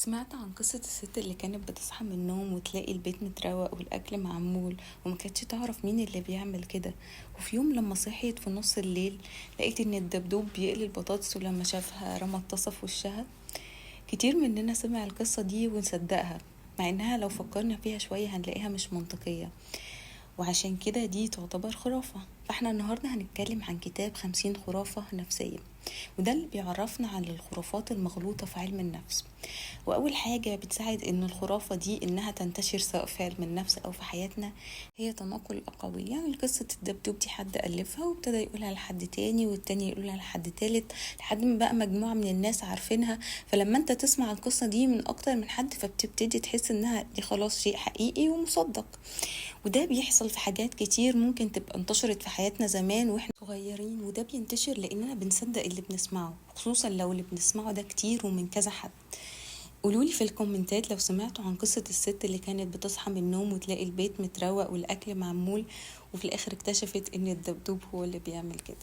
سمعت عن قصة الست اللي كانت بتصحى من النوم وتلاقي البيت متروق والأكل معمول وما كانتش تعرف مين اللي بيعمل كده. وفي يوم لما صحيت في نص الليل لقيت ان الدبدوب بيقلي البطاطس، ولما شافها رمى الطاسة في وشها. كتير مننا سمع القصة دي ونصدقها، مع انها لو فكرنا فيها شوية هنلاقيها مش منطقية، وعشان كده دي تعتبر خرافة. فاحنا النهاردة هنتكلم عن كتاب 50 خرافة نفسية، وده اللي بيعرفنا عن الخرافات المغلوطة في علم النفس. وأول حاجة بتساعد إن الخرافة دي إنها تنتشر سواء في علم النفس أو في حياتنا هي تناقل الأقاويل. يعني قصة الدبدوب دي حد ألفها وابتدى يقولها لحد تاني والتاني يقولها لحد تالت لحد ما بقى مجموعة من الناس عارفينها. فلما انت تسمع القصة دي من أكتر من حد فبتبتدي تحس إنها دي خلاص شيء حقيقي ومصدق. وده بيحصل في حاجات كتير ممكن تبقى انتشرت في حياتنا زمان واحنا صغيرين، وده بينتشر لأننا بنصدق اللي بنسمعه، خصوصا لو اللي بنسمعه ده كتير ومن كذا حد. قولولي في الكومنتات لو سمعتوا عن قصة الست اللي كانت بتصحى من النوم وتلاقي البيت متروق والأكل معمول وفي الآخر اكتشفت إن الدبدوب هو اللي بيعمل كده.